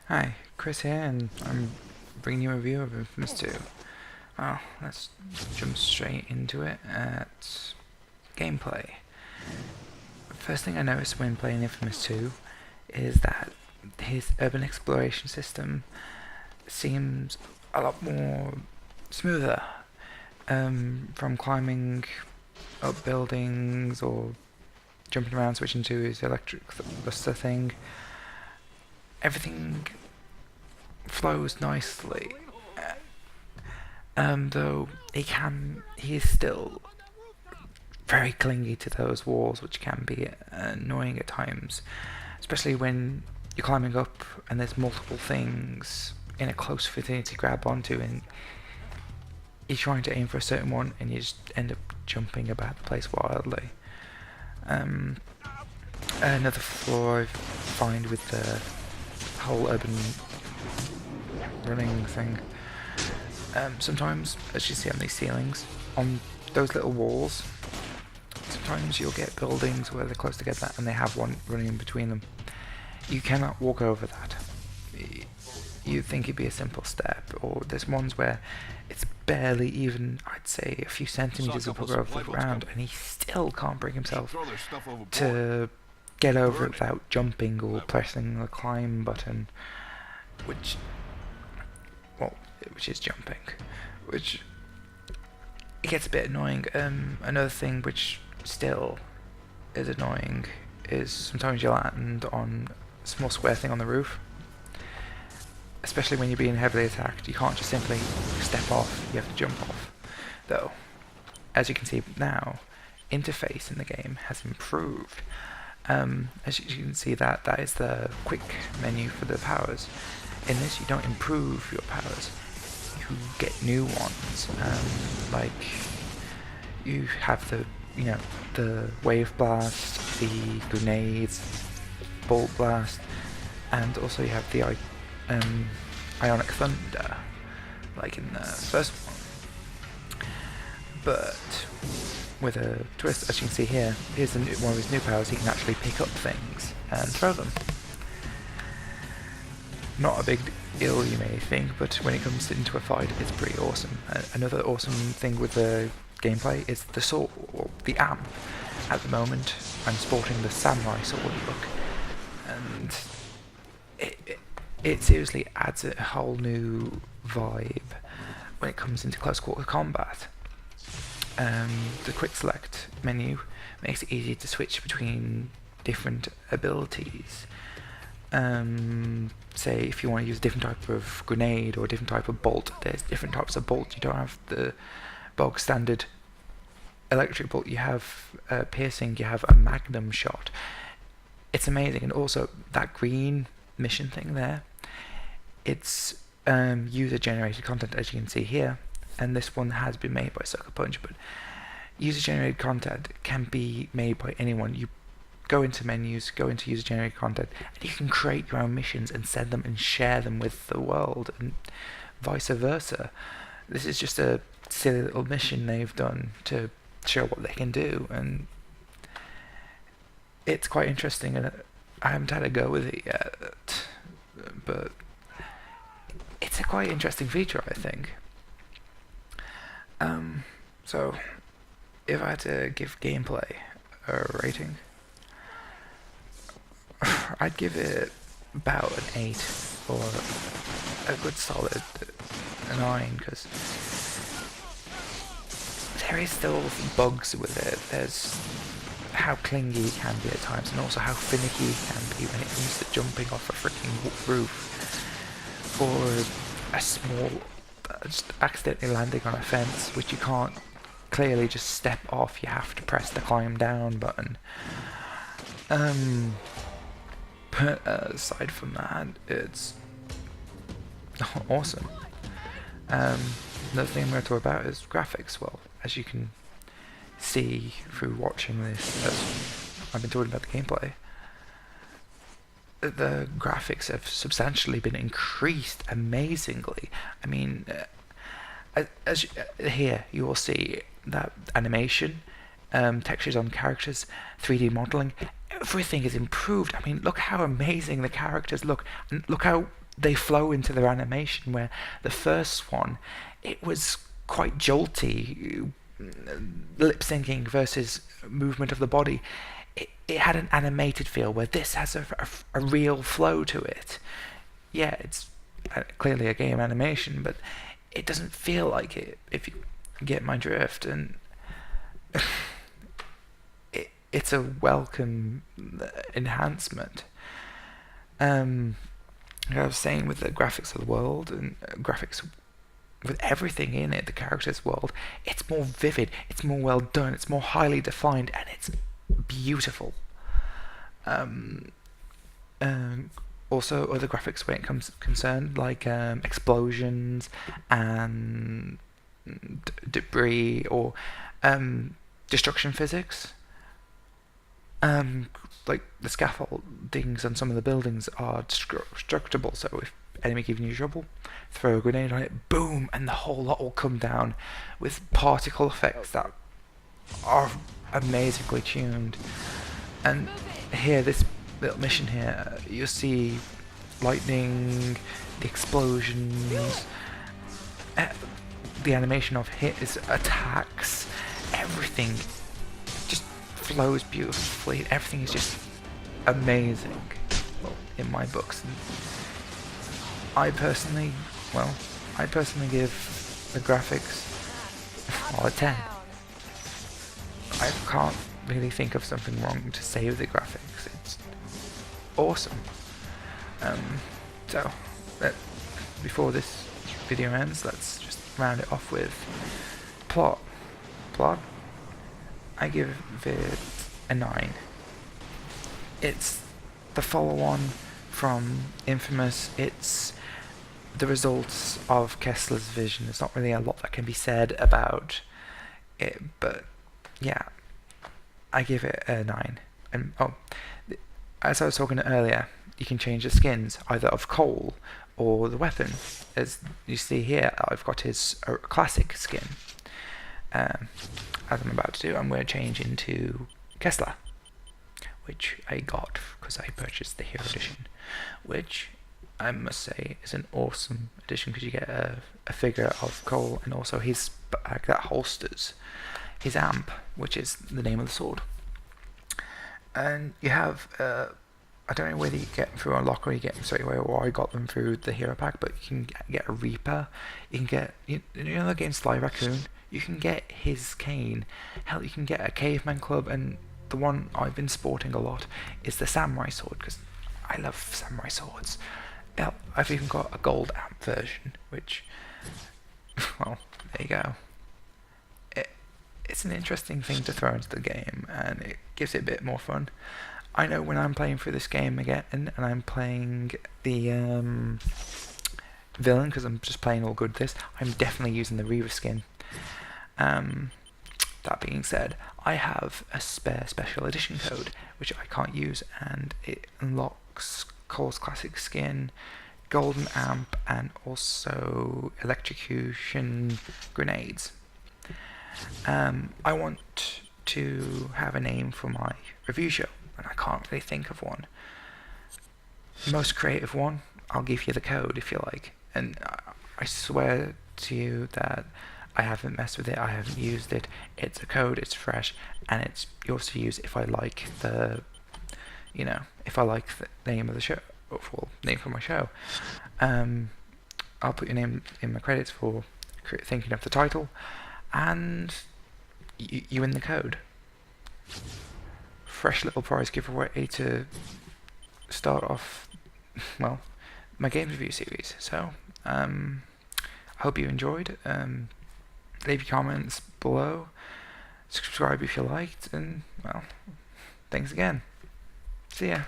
Hi, Chris here, and I'm bringing you a review of Infamous 2. Well, let's jump straight into it at gameplay. First thing I noticed when playing Infamous 2 is that his urban exploration system seems a lot more smoother. From climbing up buildings or jumping around, switching to his electric thruster thing, everything flows nicely. Though he is still very clingy to those walls, which can be annoying at times, especially when you're climbing up and there's multiple things in a close vicinity to grab onto, and you're trying to aim for a certain one, and you just end up jumping about the place wildly. Another flaw I find with the whole urban running thing. Sometimes, as you see on these ceilings, on those little walls, sometimes you'll get buildings where they're close together and they have one running in between them. You cannot walk over that. You'd think it'd be a simple step, or there's ones where it's barely even, I'd say, a few centimeters above the ground, and he still can't bring himself to get over it without jumping or pressing the climb button, which is jumping, which it gets a bit annoying. Another thing which still is annoying is sometimes you'll land on a small square thing on the roof, especially when you're being heavily attacked. You can't just simply step off, you have to jump off. Though, as you can see now, interface in the game has improved. As you can see, that is the quick menu for the powers. In this, you don't improve your powers, you get new ones. Like you have the wave blast, the grenades, bolt blast, and also you have the ionic thunder, like in the first one. But with a twist, as you can see here, here's one of his new powers. He can actually pick up things and throw them. Not a big deal, you may think, but when it comes into a fight, it's pretty awesome. Another awesome thing with the gameplay is the sword, or the amp. At the moment, I'm sporting the samurai sword look, and it seriously adds a whole new vibe when it comes into close quarter combat. The quick select menu makes it easy to switch between different abilities. Say if you want to use a different type of grenade or a different type of bolt, there's different types of bolt. You don't have the bog standard electric bolt, you have piercing, you have a magnum shot. It's amazing. And also that green mission thing there, it's user generated content, as you can see here, and this one has been made by Sucker Punch, but user generated content can be made by anyone. You go into menus, go into user generated content, and you can create your own missions and send them and share them with the world, and vice versa. This is just a silly little mission they've done to show what they can do, and it's quite interesting, and I haven't had a go with it yet, but it's a quite interesting feature, I think. So if I had to give gameplay a rating, I'd give it about an 8 or a good solid 9, because there is still bugs with it. There's how clingy it can be at times, and also how finicky it can be when it comes to jumping off a freaking roof, or a small just accidentally landing on a fence, which you can't clearly just step off, you have to press the climb down button. But aside from that, it's awesome. Another thing I'm going to talk about is graphics. Well, as you can see through watching this, as I've been talking about the gameplay, the graphics have substantially been increased amazingly. I mean, here you will see that animation, textures on characters, 3D modeling, everything is improved. I mean, look how amazing the characters look, and look how they flow into their animation, where the first one, it was quite jolty, lip syncing versus movement of the body. It had an animated feel, where this has a real flow to it. Yeah, it's clearly a game animation, but it doesn't feel like it, if you get my drift. And it's a welcome enhancement. Like I was saying, with the graphics of the world and graphics with everything in it, the character's world, it's more vivid, it's more well done, it's more highly defined, and it's beautiful. Um, Also, other graphics when it comes concerned, like explosions and debris, or destruction physics. Like the scaffoldings on some of the buildings are destructible, so if enemy giving you trouble, throw a grenade on it, boom, and the whole lot will come down with particle effects that are amazingly tuned. And here, this little mission here, you'll see lightning, the explosions, the animation of his attacks, everything just flows beautifully. Everything is just amazing, well, in my books. And I personally give the graphics a 10. I can't really think of something wrong to say with the graphics. It's awesome. So, before this video ends, let's just round it off with plot. I give it a 9. It's the follow-on from Infamous. It's the results of Kessler's vision. There's not really a lot that can be said about it, but yeah, I give it a 9. And as I was talking earlier, you can change the skins either of Cole or the weapon. As you see here, I've got his classic skin. As I'm about to do, I'm going to change into Kessler, which I got because I purchased the Hero Edition, which I must say is an awesome edition, because you get a figure of Cole, and also his bag that holsters his amp, which is the name of the sword. And you have, I don't know whether you get them through Unlock or you get them straight away, or I got them through the Hero Pack, but you can get a Reaper, you can get, you know the game Sly Raccoon? You can get his cane, hell, you can get a Caveman Club, and the one I've been sporting a lot is the Samurai Sword, because I love Samurai Swords. Hell, I've even got a gold amp version, which, well, there you go. It's an interesting thing to throw into the game, and it gives it a bit more fun. I know when I'm playing through this game again, and I'm playing the villain, because I'm just playing all good this, I'm definitely using the Reaver skin. That being said, I have a spare special edition code, which I can't use, and it unlocks Cole's classic skin, golden amp, and also electrocution grenades. I want to have a name for my review show, and I can't really think of one. Most creative one, I'll give you the code if you like, and I swear to you that I haven't messed with it, I haven't used it. It's a code, it's fresh, and it's yours to use if I like the, if I like the name of the show, or name for my show. I'll put your name in my credits for thinking of the title, and you win the code. Fresh little prize giveaway to start off, well, my games review series. So, I hope you enjoyed. Leave your comments below, subscribe if you liked, and, well, thanks again. See ya.